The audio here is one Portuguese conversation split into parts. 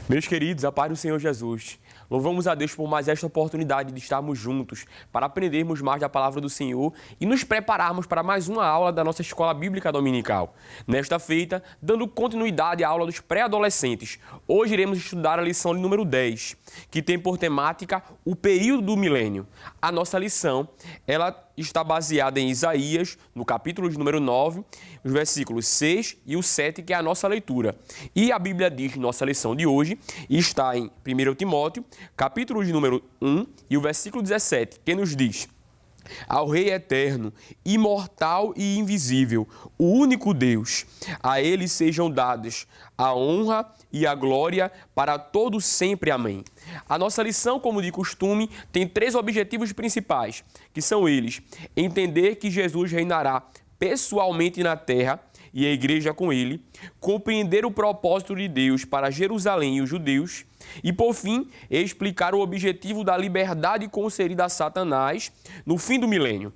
Meus queridos, a paz do Senhor Jesus, louvamos a Deus por mais esta oportunidade de estarmos juntos para aprendermos mais da palavra do Senhor e nos prepararmos para mais uma aula da nossa Escola Bíblica Dominical. Nesta feita, dando continuidade à aula dos pré-adolescentes, hoje iremos estudar a lição de número 10, que tem por temática o período do milênio. A nossa lição, ela está baseada em Isaías, no capítulo de número 9, os versículos 6 e o 7, que é a nossa leitura. E a Bíblia diz, nossa lição de hoje, está em 1 Timóteo, capítulo de número 1 e o versículo 17, que nos diz: ao Rei eterno, imortal e invisível, o único Deus, a Ele sejam dadas a honra e a glória para todo sempre. Amém. A nossa lição, como de costume, tem 3 objetivos principais, que são eles: entender que Jesus reinará pessoalmente na terra e a igreja com ele, compreender o propósito de Deus para Jerusalém e os judeus, e, por fim, explicar o objetivo da liberdade concedida a Satanás no fim do milênio.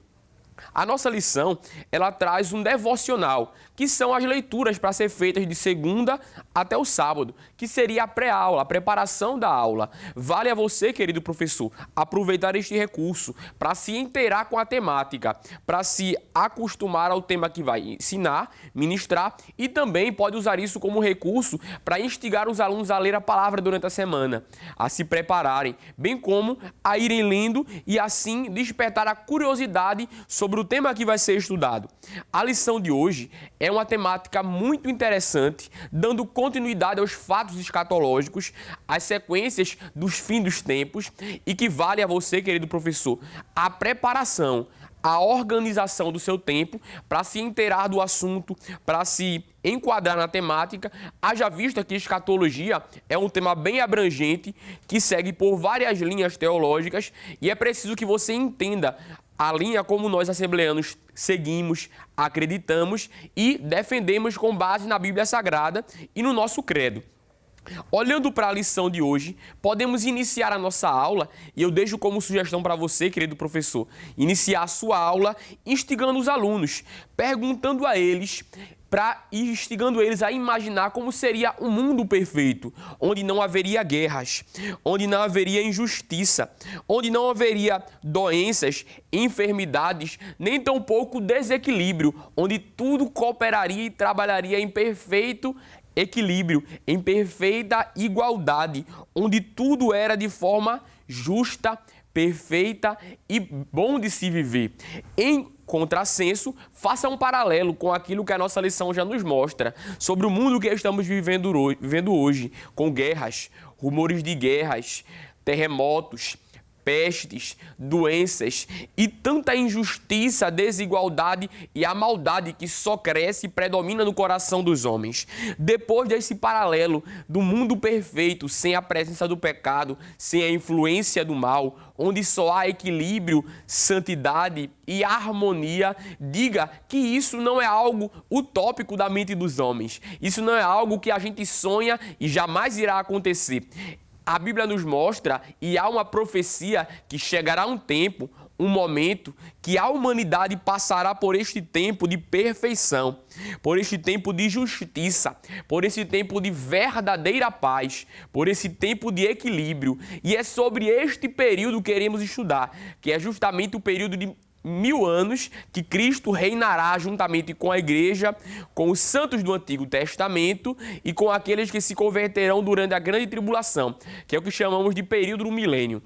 A nossa lição, ela traz um devocional, que são as leituras para ser feitas de segunda até o sábado, que seria a pré-aula, a preparação da aula. Vale a você, querido professor, aproveitar este recurso para se inteirar com a temática, para se acostumar ao tema que vai ensinar, ministrar, e também pode usar isso como recurso para instigar os alunos a ler a palavra durante a semana, a se prepararem, bem como a irem lendo e assim despertar a curiosidade sobre o tema que vai ser estudado. A lição de hoje é uma temática muito interessante, dando continuidade aos fatos escatológicos, às sequências dos fins dos tempos, e que vale a você, querido professor, a preparação, a organização do seu tempo para se inteirar do assunto, para se enquadrar na temática, haja vista que escatologia é um tema bem abrangente, que segue por várias linhas teológicas, e é preciso que você entenda a linha como nós assembleanos seguimos, acreditamos e defendemos com base na Bíblia Sagrada e no nosso credo. Olhando para a lição de hoje, podemos iniciar a nossa aula, e eu deixo como sugestão para você, querido professor, iniciar a sua aula instigando os alunos, perguntando a eles, instigando eles a imaginar como seria um mundo perfeito, onde não haveria guerras, onde não haveria injustiça, onde não haveria doenças, enfermidades, nem tampouco desequilíbrio, onde tudo cooperaria e trabalharia em perfeito equilíbrio, em perfeita igualdade, onde tudo era de forma justa, perfeita e bom de se viver. Em contrassenso, faça um paralelo com aquilo que a nossa lição já nos mostra sobre o mundo que estamos vivendo hoje, com guerras, rumores de guerras, terremotos, pestes, doenças e tanta injustiça, desigualdade e a maldade que só cresce e predomina no coração dos homens. Depois desse paralelo do mundo perfeito, sem a presença do pecado, sem a influência do mal, onde só há equilíbrio, santidade e harmonia, diga que isso não é algo utópico da mente dos homens. Isso não é algo que a gente sonha e jamais irá acontecer. A Bíblia nos mostra, e há uma profecia, que chegará um tempo, um momento, que a humanidade passará por este tempo de perfeição, por este tempo de justiça, por esse tempo de verdadeira paz, por esse tempo de equilíbrio. E é sobre este período que queremos estudar, que é justamente o período de 1000 anos que Cristo reinará juntamente com a igreja, com os santos do Antigo Testamento e com aqueles que se converterão durante a grande tribulação, que é o que chamamos de período do milênio.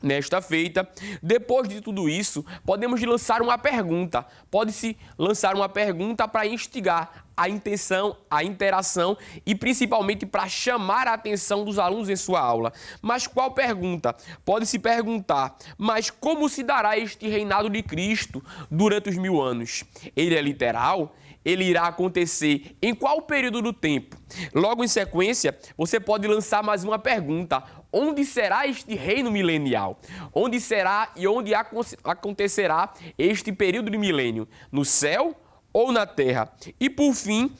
Nesta feita, depois de tudo isso, podemos lançar uma pergunta. Pode-se lançar uma pergunta para instigar a intenção, a interação e principalmente para chamar a atenção dos alunos em sua aula. Mas qual pergunta? Pode-se perguntar, mas como se dará este reinado de Cristo durante os 1000 anos? Ele é literal? Ele irá acontecer em qual período do tempo? Logo em sequência, você pode lançar mais uma pergunta. Onde será este reino milenial? Onde será e onde acontecerá este período de milênio? No céu ou na terra? E por fim,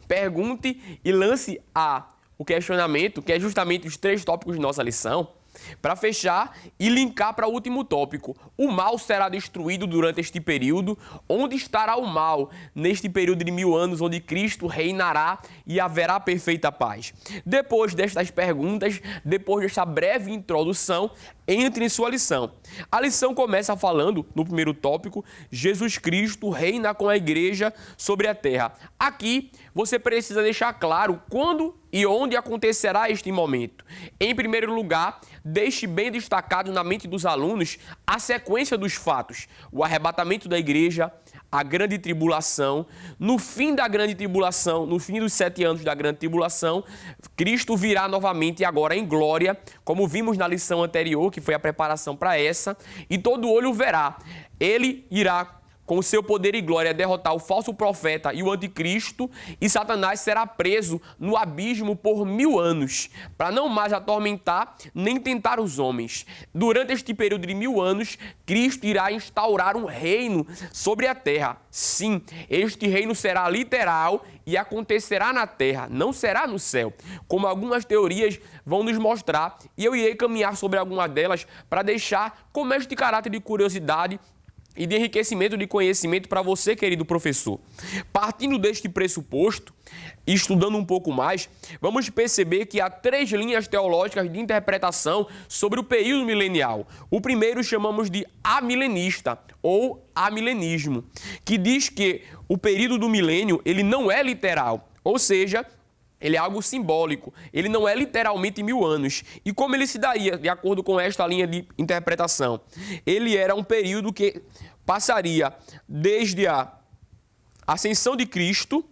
pergunte e lance o questionamento, que é justamente os 3 tópicos de nossa lição. Para fechar e linkar para o último tópico, o mal será destruído durante este período. Onde estará o mal neste período de 1000 anos, onde Cristo reinará e haverá perfeita paz? Depois destas perguntas, depois desta breve introdução, entre em sua lição. A lição começa falando, no primeiro tópico, Jesus Cristo reina com a igreja sobre a terra. Aqui, você precisa deixar claro quando e onde acontecerá este momento. Em primeiro lugar, deixe bem destacado na mente dos alunos a sequência dos fatos: o arrebatamento da igreja, a grande tribulação. No fim da grande tribulação, no fim dos 7 anos da grande tribulação, Cristo virá novamente agora em glória, como vimos na lição anterior, que foi a preparação para essa, e todo olho verá. Ele irá, com o seu poder e glória, derrotar o falso profeta e o anticristo, e Satanás será preso no abismo por 1000 anos, para não mais atormentar nem tentar os homens. Durante este período de 1000 anos, Cristo irá instaurar um reino sobre a terra. Sim, este reino será literal e acontecerá na terra, não será no céu, como algumas teorias vão nos mostrar, e eu irei caminhar sobre algumas delas para deixar como este caráter de curiosidade e de enriquecimento de conhecimento para você, querido professor. Partindo deste pressuposto, e estudando um pouco mais, vamos perceber que há 3 linhas teológicas de interpretação sobre o período milenial. O primeiro chamamos de amilenista, ou amilenismo, que diz que o período do milênio ele não é literal, ou seja, ele é algo simbólico, ele não é literalmente 1000 anos. E como ele se daria, de acordo com esta linha de interpretação? Ele era um período que passaria desde a ascensão de Cristo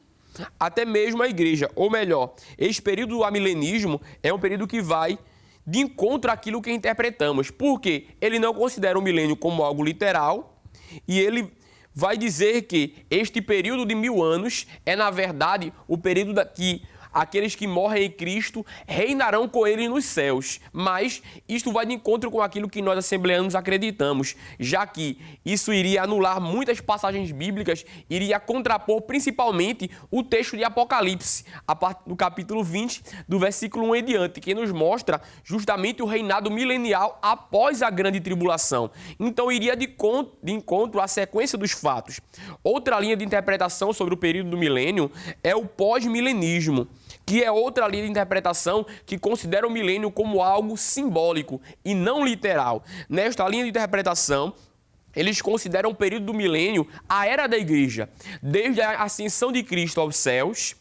até mesmo a igreja. Ou melhor, esse período do amilenismo é um período que vai de encontro àquilo que interpretamos. Porque ele não considera o milênio como algo literal e ele vai dizer que este período de 1000 anos é, na verdade, o período que aqueles que morrem em Cristo reinarão com ele nos céus. Mas isto vai de encontro com aquilo que nós assembleanos acreditamos, já que isso iria anular muitas passagens bíblicas, iria contrapor principalmente o texto de Apocalipse, a partir do capítulo 20, do versículo 1 em diante, que nos mostra justamente o reinado milenial após a grande tribulação. Então iria de encontro à sequência dos fatos. Outra linha de interpretação sobre o período do milênio é o pós-milenismo, que é outra linha de interpretação que considera o milênio como algo simbólico e não literal. Nesta linha de interpretação, eles consideram o período do milênio a era da igreja, desde a ascensão de Cristo aos céus,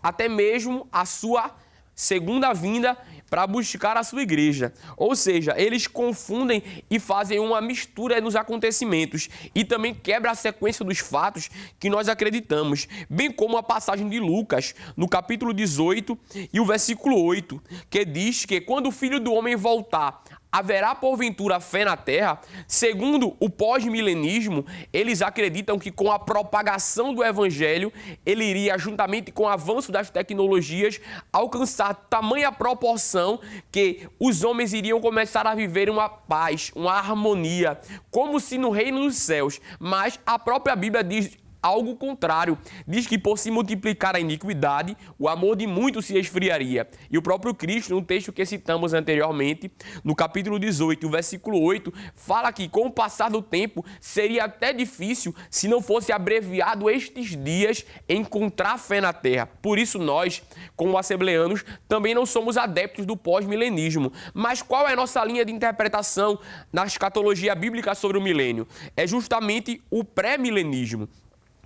até mesmo a sua segunda vinda para buscar a sua igreja. Ou seja, eles confundem e fazem uma mistura nos acontecimentos e também quebra a sequência dos fatos que nós acreditamos, bem como a passagem de Lucas, no capítulo 18 e o versículo 8, que diz que quando o Filho do Homem voltar, haverá porventura fé na terra? Segundo o pós-milenismo, eles acreditam que com a propagação do evangelho, ele iria, juntamente com o avanço das tecnologias, alcançar tamanha proporção que os homens iriam começar a viver uma paz, uma harmonia, como se no reino dos céus. Mas a própria Bíblia diz algo contrário. Diz que por se multiplicar a iniquidade, o amor de muitos se esfriaria. E o próprio Cristo, no texto que citamos anteriormente, no capítulo 18, o versículo 8, fala que com o passar do tempo seria até difícil, se não fosse abreviado estes dias, encontrar fé na terra. Por isso nós, como assembleanos, também não somos adeptos do pós-milenismo. Mas qual é a nossa linha de interpretação na escatologia bíblica sobre o milênio? É justamente o pré-milenismo,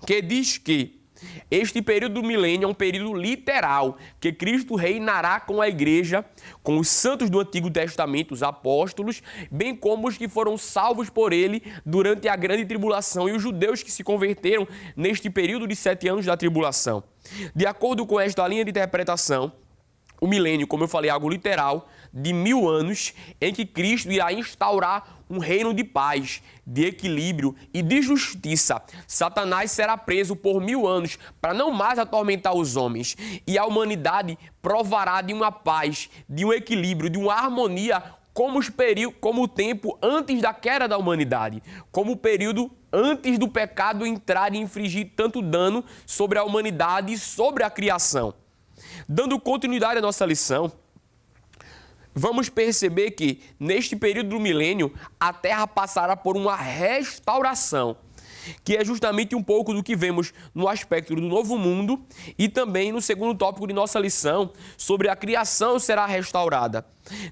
que diz que este período do milênio é um período literal, que Cristo reinará com a igreja, com os santos do Antigo Testamento, os apóstolos, bem como os que foram salvos por ele durante a grande tribulação e os judeus que se converteram neste período de 7 anos da tribulação. De acordo com esta linha de interpretação, o milênio, como eu falei, é algo literal, de 1000 anos, em que Cristo irá instaurar um reino de paz, de equilíbrio e de justiça. Satanás será preso por 1000 anos para não mais atormentar os homens. E a humanidade provará de uma paz, de um equilíbrio, de uma harmonia, como o tempo antes da queda da humanidade, como o período antes do pecado entrar e infligir tanto dano sobre a humanidade e sobre a criação. Dando continuidade à nossa lição, vamos perceber que, neste período do milênio, a Terra passará por uma restauração, que é justamente um pouco do que vemos no aspecto do novo mundo e também no segundo tópico de nossa lição, sobre a criação será restaurada.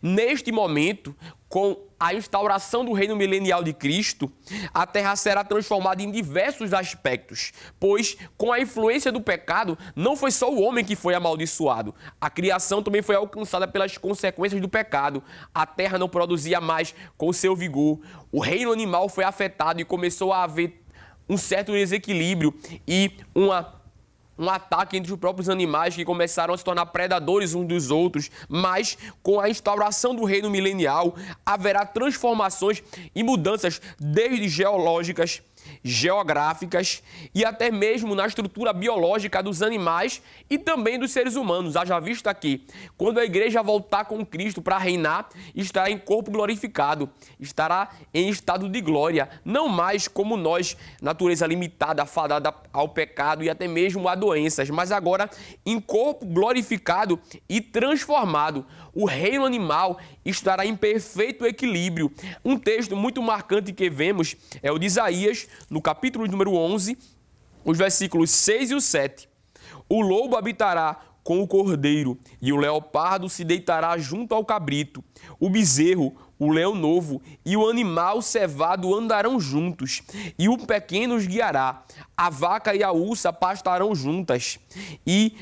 Neste momento, com a instauração do reino milenial de Cristo, a Terra será transformada em diversos aspectos, pois com a influência do pecado, não foi só o homem que foi amaldiçoado, a criação também foi alcançada pelas consequências do pecado. A Terra não produzia mais com seu vigor, o reino animal foi afetado e começou a haver um certo desequilíbrio e um ataque entre os próprios animais que começaram a se tornar predadores uns dos outros, mas com a instauração do reino milenial haverá transformações e mudanças desde geológicas, geográficas e até mesmo na estrutura biológica dos animais e também dos seres humanos. Haja vista que, quando a igreja voltar com Cristo para reinar, estará em corpo glorificado, estará em estado de glória, não mais como nós, natureza limitada, afadada ao pecado e até mesmo a doenças, mas agora em corpo glorificado e transformado. O reino animal estará em perfeito equilíbrio. Um texto muito marcante que vemos é o de Isaías, no capítulo número 11, os versículos 6 e o 7. O lobo habitará com o cordeiro, e o leopardo se deitará junto ao cabrito. O bezerro, o leão novo e o animal cevado andarão juntos, e o pequeno os guiará. A vaca e a ursa pastarão juntas, e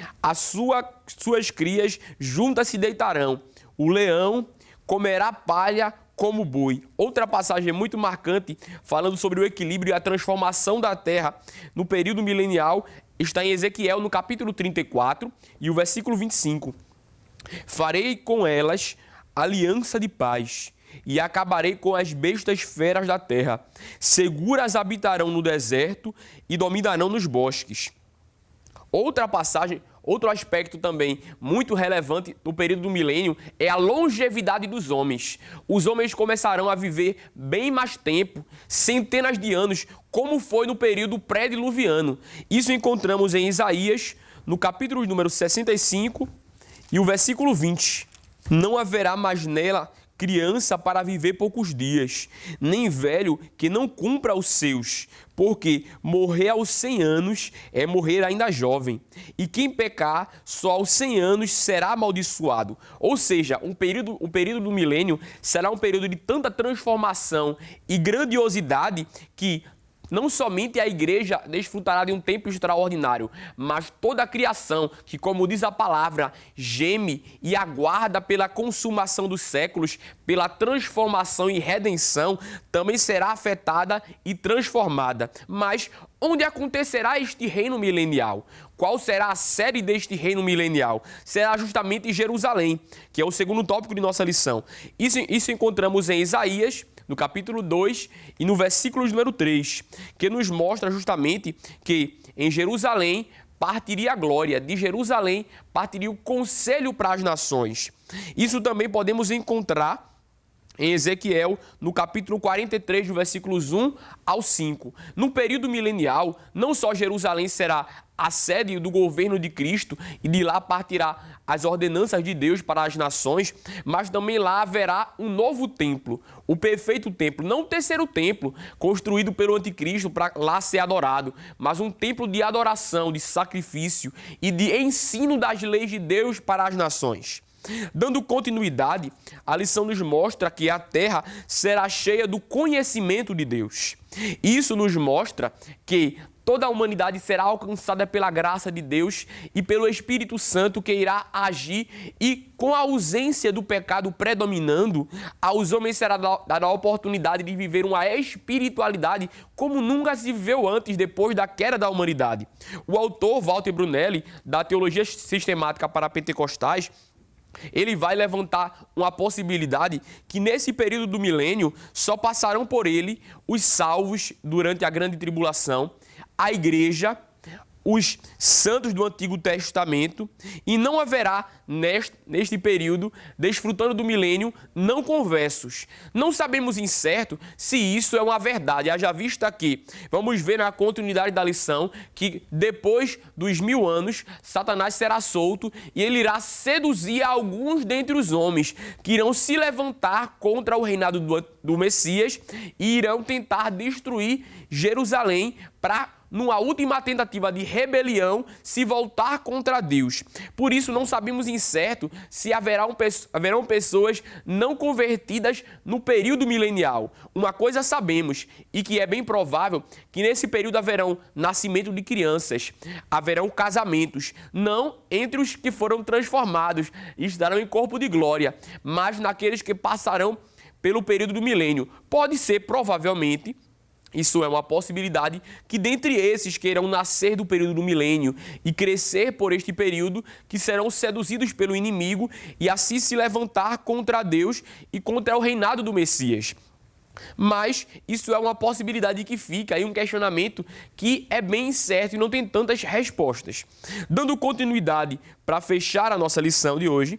suas crias juntas se deitarão. O leão comerá palha como boi. Outra passagem muito marcante, falando sobre o equilíbrio e a transformação da terra no período milenial, está em Ezequiel, no capítulo 34, e o versículo 25. Farei com elas aliança de paz, e acabarei com as bestas feras da terra. Seguras habitarão no deserto e dominarão nos bosques. Outra passagem, outro aspecto também muito relevante no período do milênio é a longevidade dos homens. Os homens começarão a viver bem mais tempo, centenas de anos, como foi no período pré-diluviano. Isso encontramos em Isaías, no capítulo número 65 e o versículo 20. Não haverá mais nela criança para viver poucos dias, nem velho que não cumpra os seus, porque morrer aos 100 anos é morrer ainda jovem, e quem pecar só aos 100 anos será amaldiçoado. Ou seja, o período do milênio será um período de tanta transformação e grandiosidade que não somente a igreja desfrutará de um tempo extraordinário, mas toda a criação que, como diz a palavra, geme e aguarda pela consumação dos séculos, pela transformação e redenção, também será afetada e transformada. Mas onde acontecerá este reino milenial? Qual será a sede deste reino milenial? Será justamente em Jerusalém, que é o segundo tópico de nossa lição. Isso encontramos em Isaías, no capítulo 2 e no versículo número 3, que nos mostra justamente que em Jerusalém partiria a glória, de Jerusalém partiria o conselho para as nações. Isso também podemos encontrar em Ezequiel, no capítulo 43, do versículos 1 ao 5. No período milenial, não só Jerusalém será a sede do governo de Cristo e de lá partirá as ordenanças de Deus para as nações, mas também lá haverá um novo templo, o perfeito templo, não o terceiro templo construído pelo anticristo para lá ser adorado, mas um templo de adoração, de sacrifício e de ensino das leis de Deus para as nações. Dando continuidade, a lição nos mostra que a terra será cheia do conhecimento de Deus. Isso nos mostra que toda a humanidade será alcançada pela graça de Deus e pelo Espírito Santo que irá agir, e com a ausência do pecado predominando, aos homens será dada a oportunidade de viver uma espiritualidade como nunca se viveu antes, depois da queda da humanidade. O autor Walter Brunelli, da Teologia Sistemática para Pentecostais, ele vai levantar uma possibilidade que nesse período do milênio só passarão por ele os salvos durante a grande tribulação, a igreja, os santos do Antigo Testamento e não haverá, neste período, desfrutando do milênio, não conversos. Não sabemos em certo se isso é uma verdade, haja vista que, vamos ver na continuidade da lição, que depois dos 1000 anos, Satanás será solto e ele irá seduzir alguns dentre os homens que irão se levantar contra o reinado do Messias e irão tentar destruir Jerusalém para, numa última tentativa de rebelião, se voltar contra Deus. Por isso, não sabemos em certo se haverão pessoas não convertidas no período milenial. Uma coisa sabemos, e que é bem provável, que nesse período haverão nascimento de crianças, haverão casamentos, não entre os que foram transformados e estarão em corpo de glória, mas naqueles que passarão pelo período do milênio. Pode ser, provavelmente, isso é uma possibilidade, que dentre esses que irão nascer do período do milênio e crescer por este período, que serão seduzidos pelo inimigo e assim se levantar contra Deus e contra o reinado do Messias. Mas isso é uma possibilidade que fica aí, um questionamento que é bem incerto e não tem tantas respostas. Dando continuidade para fechar a nossa lição de hoje,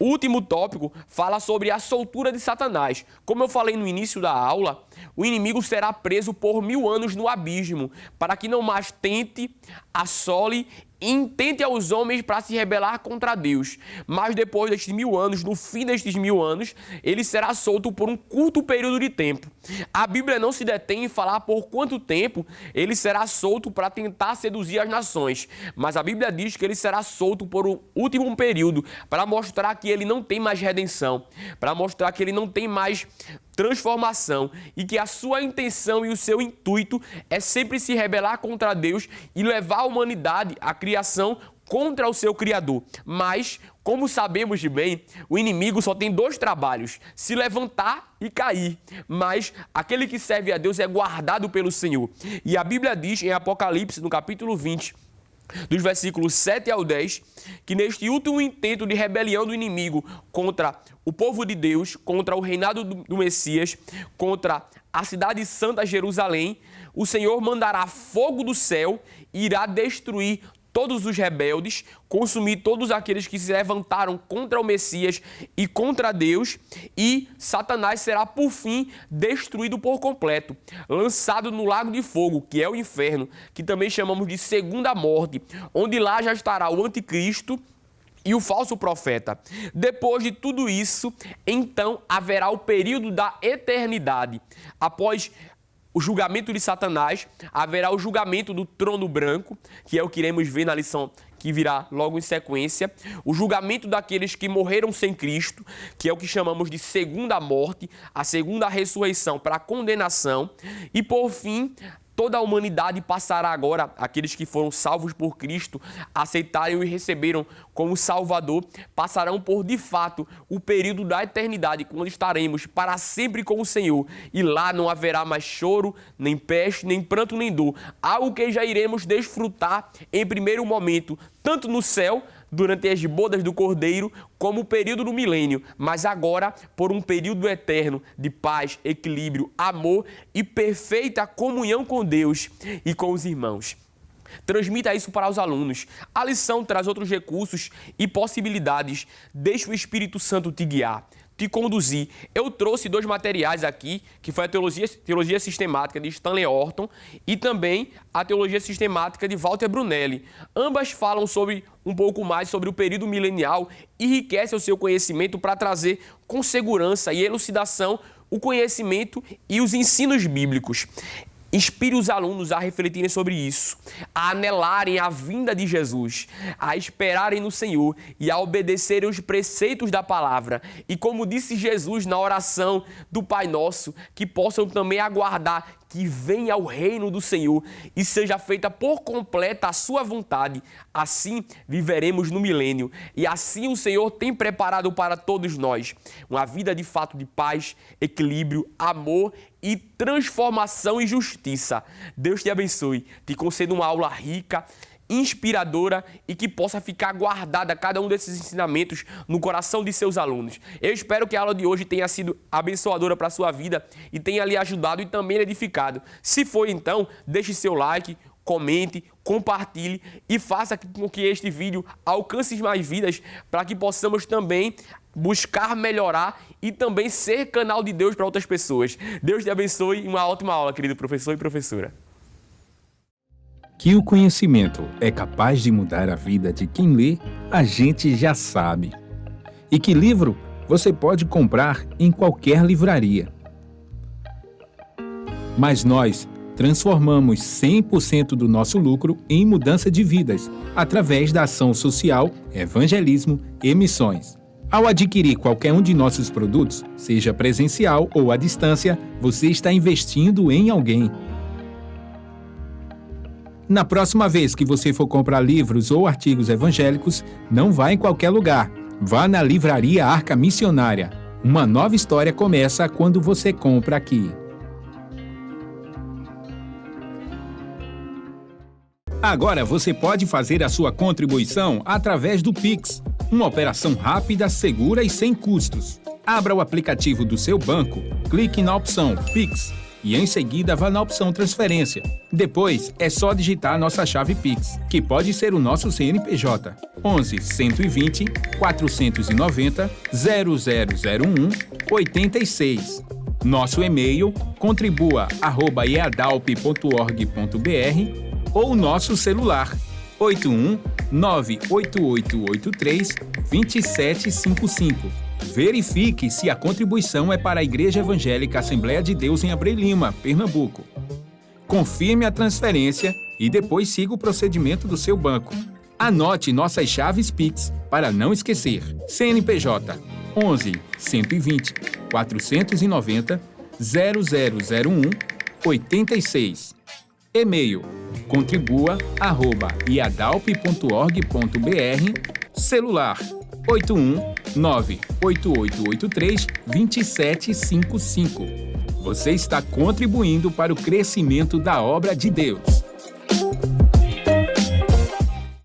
o último tópico fala sobre a soltura de Satanás. Como eu falei no início da aula, o inimigo será preso por 1000 anos no abismo, para que não mais tente, assole e intente aos homens para se rebelar contra Deus. Mas depois destes 1000 anos, no fim destes 1000 anos, ele será solto por um curto período de tempo. A Bíblia não se detém em falar por quanto tempo ele será solto para tentar seduzir as nações. Mas a Bíblia diz que ele será solto por um último período, para mostrar que ele não tem mais redenção, para mostrar que ele não tem mais transformação e que a sua intenção e o seu intuito é sempre se rebelar contra Deus e levar a humanidade, a criação, contra o seu Criador. Mas, como sabemos de bem, o inimigo só tem 2 trabalhos: se levantar e cair. Mas aquele que serve a Deus é guardado pelo Senhor. E a Bíblia diz em Apocalipse, no capítulo 20, dos versículos 7 ao 10, que neste último intento de rebelião do inimigo contra o povo de Deus, contra o reinado do Messias, contra a cidade santa Jerusalém, o Senhor mandará fogo do céu e irá destruir todos os rebeldes, consumir todos aqueles que se levantaram contra o Messias e contra Deus, e Satanás será, por fim, destruído por completo, lançado no lago de fogo, que é o inferno, que também chamamos de segunda morte, onde lá já estará o anticristo e o falso profeta. Depois de tudo isso, então haverá o período da eternidade. Após o julgamento de Satanás, haverá o julgamento do trono branco, que é o que iremos ver na lição que virá logo em sequência, o julgamento daqueles que morreram sem Cristo, que é o que chamamos de segunda morte, a segunda ressurreição para a condenação, e por fim, toda a humanidade passará agora, aqueles que foram salvos por Cristo, aceitaram e receberam como Salvador, passarão por, de fato, o período da eternidade, quando estaremos para sempre com o Senhor. E lá não haverá mais choro, nem peste, nem pranto, nem dor. Algo que já iremos desfrutar em primeiro momento, tanto no céu, durante as bodas do Cordeiro, como o período do milênio, mas agora por um período eterno de paz, equilíbrio, amor e perfeita comunhão com Deus e com os irmãos. Transmita isso para os alunos. A lição traz outros recursos e possibilidades. Deixe o Espírito Santo te guiar, te conduzir. Eu trouxe 2 materiais aqui, que foi a Teologia Sistemática de Stanley Horton e também a Teologia Sistemática de Walter Brunelli. Ambas falam um pouco mais sobre o período milenial e enriquecem o seu conhecimento para trazer com segurança e elucidação o conhecimento e os ensinos bíblicos. Inspire os alunos a refletirem sobre isso, a anelarem a vinda de Jesus, a esperarem no Senhor e a obedecerem os preceitos da palavra. E como disse Jesus na oração do Pai Nosso, que possam também aguardar que venha o reino do Senhor e seja feita por completa a sua vontade. Assim viveremos no milênio. E assim o Senhor tem preparado para todos nós uma vida de fato de paz, equilíbrio, amor e transformação e justiça. Deus te abençoe, te conceda uma aula rica, inspiradora e que possa ficar guardada cada um desses ensinamentos no coração de seus alunos. Eu espero que a aula de hoje tenha sido abençoadora para a sua vida e tenha lhe ajudado e também lhe edificado. Se foi, então, deixe seu like, comente, compartilhe e faça com que este vídeo alcance mais vidas para que possamos também buscar melhorar e também ser canal de Deus para outras pessoas. Deus te abençoe e uma ótima aula, querido professor e professora. Que o conhecimento é capaz de mudar a vida de quem lê, a gente já sabe. E que livro você pode comprar em qualquer livraria. Mas nós transformamos 100% do nosso lucro em mudança de vidas, através da ação social, evangelismo e missões. Ao adquirir qualquer um de nossos produtos, seja presencial ou à distância, você está investindo em alguém. Na próxima vez que você for comprar livros ou artigos evangélicos, não vá em qualquer lugar. Vá na Livraria Arca Missionária. Uma nova história começa quando você compra aqui. Agora você pode fazer a sua contribuição através do Pix, uma operação rápida, segura e sem custos. Abra o aplicativo do seu banco, clique na opção Pix e em seguida vá na opção Transferência. Depois é só digitar nossa chave Pix, que pode ser o nosso CNPJ 11 120 490 0001 86. Nosso e-mail contribua@eadalp.org.br ou nosso celular 81 98883 2755. Verifique se a contribuição é para a Igreja Evangélica Assembleia de Deus em Abreu Lima, Pernambuco. Confirme a transferência e depois siga o procedimento do seu banco. Anote nossas chaves Pix para não esquecer. CNPJ 11 120 490 0001 86. E-mail contribua@iadalp.org.br. Celular 81 98883 2755. Você está contribuindo para o crescimento da obra de Deus.